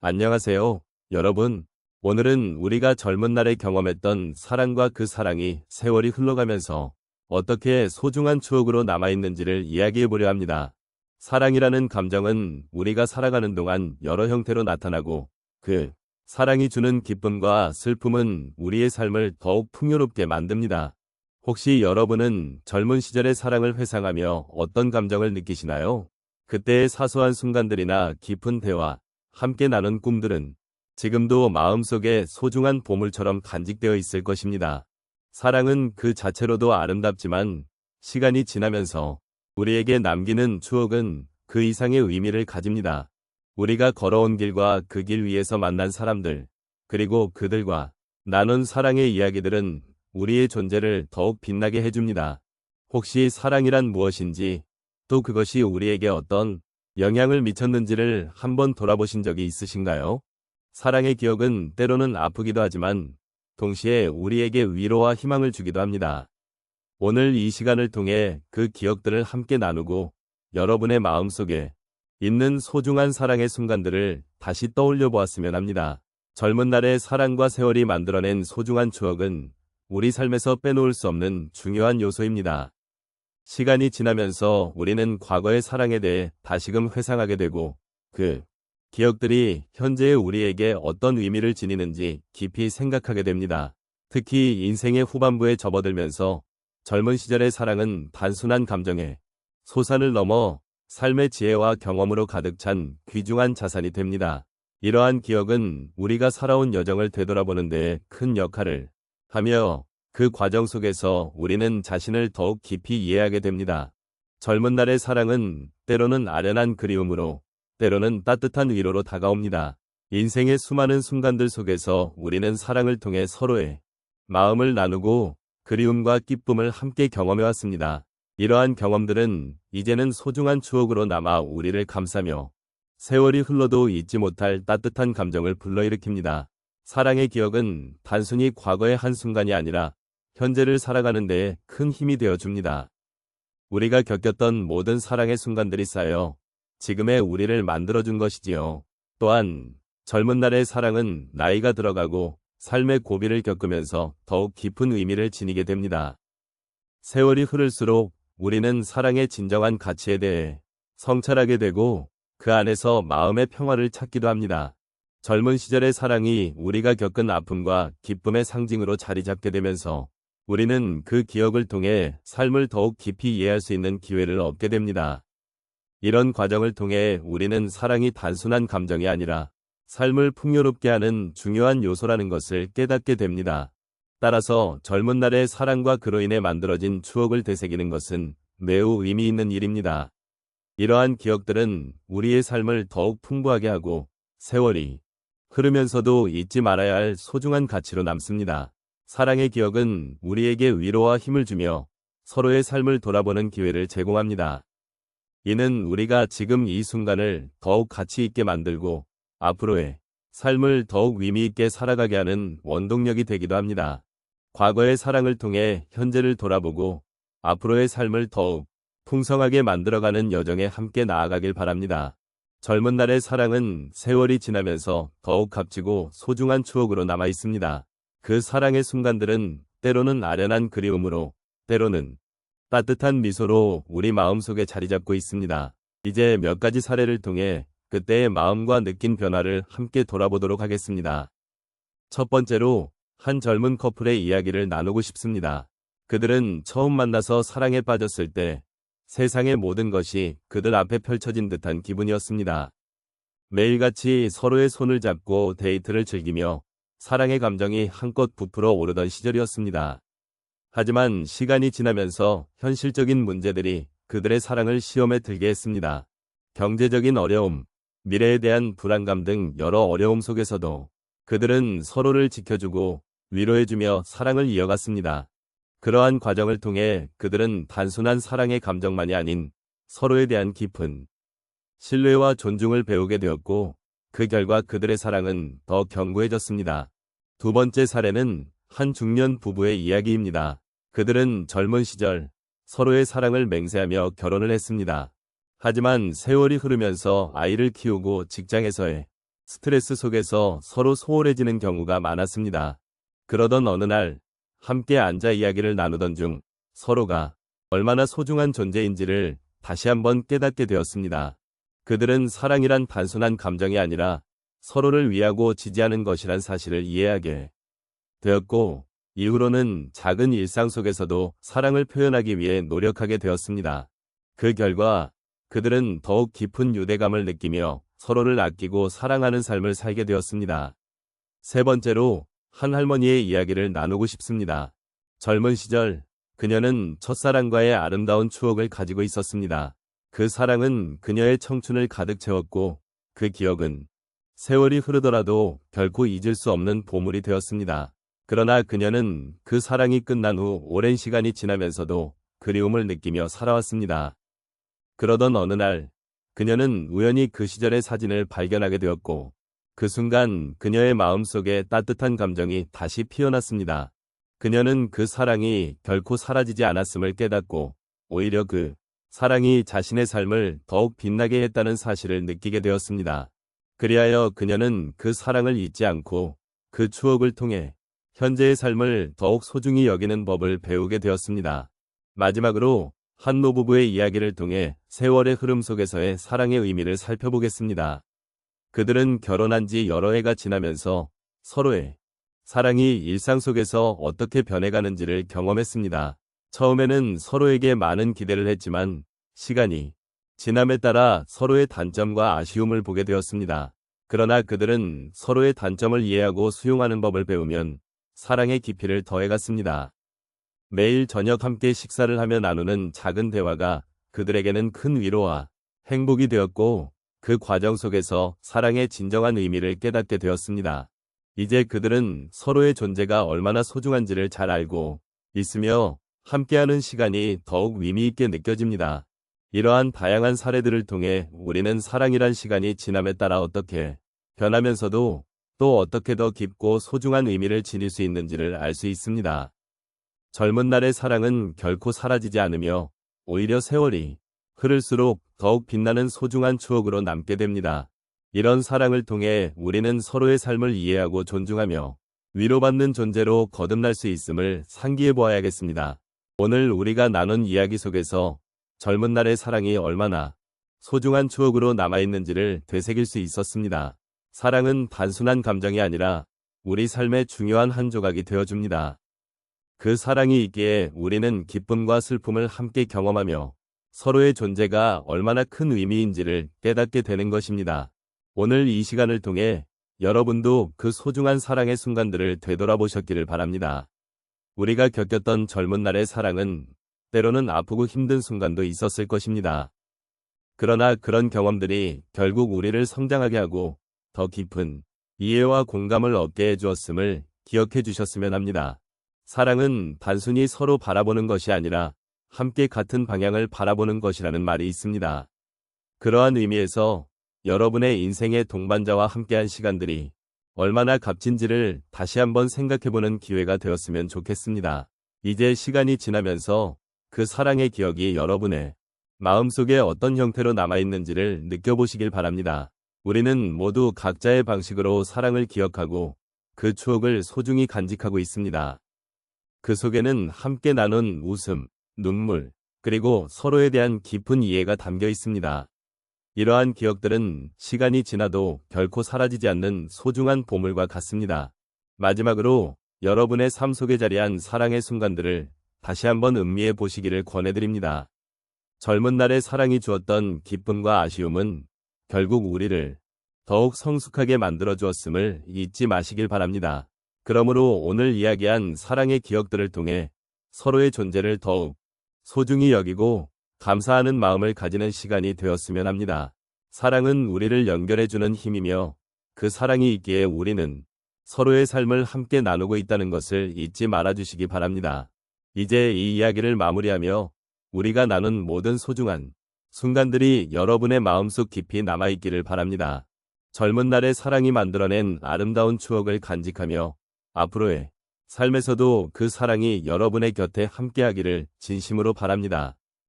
안녕하세요, 여러분. 오늘은 우리가 젊은 날에 경험했던 사랑과 그 사랑이 세월이 흘러가면서 어떻게 소중한 추억으로 남아있는지를 이야기해 보려 합니다. 사랑이라는 감정은 우리가 살아가는 동안 여러 형태로 나타나고 그 사랑이 주는 기쁨과 슬픔은 우리의 삶을 더욱 풍요롭게 만듭니다. 혹시 여러분은 젊은 시절의 사랑을 회상하며 어떤 감정을 느끼시나요? 그때의 사소한 순간들이나 깊은 대화, 함께 나눈 꿈들은 지금도 마음속에 소중한 보물처럼 간직되어 있을 것입니다. 사랑은 그 자체로도 아름답지만 시간이 지나면서 우리에게 남기는 추억은 그 이상의 의미를 가집니다. 우리가 걸어온 길과 그 길 위에서 만난 사람들, 그리고 그들과 나눈 사랑의 이야기들은 우리의 존재를 더욱 빛나게 해줍니다. 혹시 사랑이란 무엇인지, 또 그것이 우리에게 어떤 영향을 미쳤는지를 한번 돌아보신 적이 있으신가요? 사랑의 기억은 때로는 아프기도 하지만 동시에 우리에게 위로와 희망을 주기도 합니다. 오늘 이 시간을 통해 그 기억들을 함께 나누고 여러분의 마음속에 있는 소중한 사랑의 순간들을 다시 떠올려 보았으면 합니다. 젊은 날의 사랑과 세월이 만들어낸 소중한 추억은 우리 삶에서 빼놓을 수 없는 중요한 요소입니다. 시간이 지나면서 우리는 과거의 사랑에 대해 다시금 회상하게 되고 그 기억들이 현재의 우리에게 어떤 의미를 지니는지 깊이 생각하게 됩니다. 특히 인생의 후반부에 접어들면서 젊은 시절의 사랑은 단순한 감정의 소산을 넘어 삶의 지혜와 경험으로 가득 찬 귀중한 자산이 됩니다. 이러한 기억은 우리가 살아온 여정을 되돌아보는 데 큰 역할을 하며 그 과정 속에서 우리는 자신을 더욱 깊이 이해하게 됩니다. 젊은 날의 사랑은 때로는 아련한 그리움으로, 때로는 따뜻한 위로로 다가옵니다. 인생의 수많은 순간들 속에서 우리는 사랑을 통해 서로의 마음을 나누고 그리움과 기쁨을 함께 경험해왔습니다. 이러한 경험들은 이제는 소중한 추억으로 남아 우리를 감싸며 세월이 흘러도 잊지 못할 따뜻한 감정을 불러일으킵니다. 사랑의 기억은 단순히 과거의 한순간이 아니라 현재를 살아가는 데에 큰 힘이 되어줍니다. 우리가 겪었던 모든 사랑의 순간들이 쌓여 지금의 우리를 만들어준 것이지요. 또한 젊은 날의 사랑은 나이가 들어가고 삶의 고비를 겪으면서 더욱 깊은 의미를 지니게 됩니다. 세월이 흐를수록 우리는 사랑의 진정한 가치에 대해 성찰하게 되고 그 안에서 마음의 평화를 찾기도 합니다. 젊은 시절의 사랑이 우리가 겪은 아픔과 기쁨의 상징으로 자리 잡게 되면서 우리는 그 기억을 통해 삶을 더욱 깊이 이해할 수 있는 기회를 얻게 됩니다. 이런 과정을 통해 우리는 사랑이 단순한 감정이 아니라 삶을 풍요롭게 하는 중요한 요소라는 것을 깨닫게 됩니다. 따라서 젊은 날의 사랑과 그로 인해 만들어진 추억을 되새기는 것은 매우 의미 있는 일입니다. 이러한 기억들은 우리의 삶을 더욱 풍부하게 하고 세월이 흐르면서도 잊지 말아야 할 소중한 가치로 남습니다. 사랑의 기억은 우리에게 위로와 힘을 주며 서로의 삶을 돌아보는 기회를 제공합니다. 이는 우리가 지금 이 순간을 더욱 가치 있게 만들고 앞으로의 삶을 더욱 의미 있게 살아가게 하는 원동력이 되기도 합니다. 과거의 사랑을 통해 현재를 돌아보고 앞으로의 삶을 더욱 풍성하게 만들어가는 여정에 함께 나아가길 바랍니다. 젊은 날의 사랑은 세월이 지나면서 더욱 값지고 소중한 추억으로 남아 있습니다. 그 사랑의 순간들은 때로는 아련한 그리움으로, 때로는 따뜻한 미소로 우리 마음속에 자리 잡고 있습니다. 이제 몇 가지 사례를 통해 그때의 마음과 느낀 변화를 함께 돌아보도록 하겠습니다. 첫 번째로 한 젊은 커플의 이야기를 나누고 싶습니다. 그들은 처음 만나서 사랑에 빠졌을 때 세상의 모든 것이 그들 앞에 펼쳐진 듯한 기분이었습니다. 매일같이 서로의 손을 잡고 데이트를 즐기며 사랑의 감정이 한껏 부풀어 오르던 시절이었습니다. 하지만 시간이 지나면서 현실적인 문제들이 그들의 사랑을 시험에 들게 했습니다. 경제적인 어려움, 미래에 대한 불안감 등 여러 어려움 속에서도 그들은 서로를 지켜주고 위로해주며 사랑을 이어갔습니다. 그러한 과정을 통해 그들은 단순한 사랑의 감정만이 아닌 서로에 대한 깊은 신뢰와 존중을 배우게 되었고 그 결과 그들의 사랑은 더 견고해졌습니다. 두 번째 사례는 한 중년 부부의 이야기입니다. 그들은 젊은 시절 서로의 사랑을 맹세하며 결혼을 했습니다. 하지만 세월이 흐르면서 아이를 키우고 직장에서의 스트레스 속에서 서로 소홀해지는 경우가 많았습니다. 그러던 어느 날, 함께 앉아 이야기를 나누던 중 서로가 얼마나 소중한 존재인지를 다시 한번 깨닫게 되었습니다. 그들은 사랑이란 단순한 감정이 아니라 서로를 위하고 지지하는 것이란 사실을 이해하게 되었고, 이후로는 작은 일상 속에서도 사랑을 표현하기 위해 노력하게 되었습니다. 그 결과 그들은 더욱 깊은 유대감을 느끼며 서로를 아끼고 사랑하는 삶을 살게 되었습니다. 세 번째로, 한 할머니의 이야기를 나누고 싶습니다. 젊은 시절, 그녀는 첫사랑과의 아름다운 추억을 가지고 있었습니다. 그 사랑은 그녀의 청춘을 가득 채웠고, 그 기억은 세월이 흐르더라도 결코 잊을 수 없는 보물이 되었습니다. 그러나 그녀는 그 사랑이 끝난 후 오랜 시간이 지나면서도 그리움을 느끼며 살아왔습니다. 그러던 어느 날, 그녀는 우연히 그 시절의 사진을 발견하게 되었고, 그 순간 그녀의 마음속에 따뜻한 감정이 다시 피어났습니다. 그녀는 그 사랑이 결코 사라지지 않았음을 깨닫고, 오히려 그 사랑이 자신의 삶을 더욱 빛나게 했다는 사실을 느끼게 되었습니다. 그리하여 그녀는 그 사랑을 잊지 않고 그 추억을 통해 현재의 삶을 더욱 소중히 여기는 법을 배우게 되었습니다. 마지막으로, 한 노부부의 이야기를 통해 세월의 흐름 속에서의 사랑의 의미를 살펴보겠습니다. 그들은 결혼한 지 여러 해가 지나면서 서로의 사랑이 일상 속에서 어떻게 변해가는지를 경험했습니다. 처음에는 서로에게 많은 기대를 했지만 시간이 지남에 따라 서로의 단점과 아쉬움을 보게 되었습니다. 그러나 그들은 서로의 단점을 이해하고 수용하는 법을 배우면 사랑의 깊이를 더해갔습니다. 매일 저녁 함께 식사를 하며 나누는 작은 대화가 그들에게는 큰 위로와 행복이 되었고, 그 과정 속에서 사랑의 진정한 의미를 깨닫게 되었습니다. 이제 그들은 서로의 존재가 얼마나 소중한지를 잘 알고 있으며 함께하는 시간이 더욱 의미 있게 느껴집니다. 이러한 다양한 사례들을 통해 우리는 사랑이란 시간이 지남에 따라 어떻게 변하면서도 또 어떻게 더 깊고 소중한 의미를 지닐 수 있는지를 알 수 있습니다. 젊은 날의 사랑은 결코 사라지지 않으며 오히려 세월이 흐를수록 더욱 빛나는 소중한 추억으로 남게 됩니다. 이런 사랑을 통해 우리는 서로의 삶을 이해하고 존중하며 위로받는 존재로 거듭날 수 있음을 상기해 보아야겠습니다. 오늘 우리가 나눈 이야기 속에서 젊은 날의 사랑이 얼마나 소중한 추억으로 남아있는지를 되새길 수 있었습니다. 사랑은 단순한 감정이 아니라 우리 삶의 중요한 한 조각이 되어줍니다. 그 사랑이 있기에 우리는 기쁨과 슬픔을 함께 경험하며 서로의 존재가 얼마나 큰 의미인지를 깨닫게 되는 것입니다. 오늘 이 시간을 통해 여러분도 그 소중한 사랑의 순간들을 되돌아보셨기를 바랍니다. 우리가 겪었던 젊은 날의 사랑은 때로는 아프고 힘든 순간도 있었을 것입니다. 그러나 그런 경험들이 결국 우리를 성장하게 하고 더 깊은 이해와 공감을 얻게 해주었음을 기억해 주셨으면 합니다. 사랑은 단순히 서로 바라보는 것이 아니라 함께 같은 방향을 바라보는 것이라는 말이 있습니다. 그러한 의미에서 여러분의 인생의 동반자와 함께한 시간들이 얼마나 값진지를 다시 한번 생각해보는 기회가 되었으면 좋겠습니다. 이제 시간이 지나면서 그 사랑의 기억이 여러분의 마음속에 어떤 형태로 남아있는지를 느껴보시길 바랍니다. 우리는 모두 각자의 방식으로 사랑을 기억하고 그 추억을 소중히 간직하고 있습니다. 그 속에는 함께 나눈 웃음, 눈물, 그리고 서로에 대한 깊은 이해가 담겨 있습니다. 이러한 기억들은 시간이 지나도 결코 사라지지 않는 소중한 보물과 같습니다. 마지막으로 여러분의 삶 속에 자리한 사랑의 순간들을 다시 한번 음미해 보시기를 권해드립니다. 젊은 날의 사랑이 주었던 기쁨과 아쉬움은 결국 우리를 더욱 성숙하게 만들어 주었음을 잊지 마시길 바랍니다. 그러므로 오늘 이야기한 사랑의 기억들을 통해 서로의 존재를 더욱 소중히 여기고 감사하는 마음을 가지는 시간이 되었으면 합니다. 사랑은 우리를 연결해주는 힘이며 그 사랑이 있기에 우리는 서로의 삶을 함께 나누고 있다는 것을 잊지 말아주시기 바랍니다. 이제 이 이야기를 마무리하며 우리가 나눈 모든 소중한 순간들이 여러분의 마음속 깊이 남아있기를 바랍니다. 젊은 날의 사랑이 만들어낸 아름다운 추억을 간직하며 앞으로의 삶에서도 그 사랑이 여러분의 곁에 함께하기를 진심으로 바랍니다.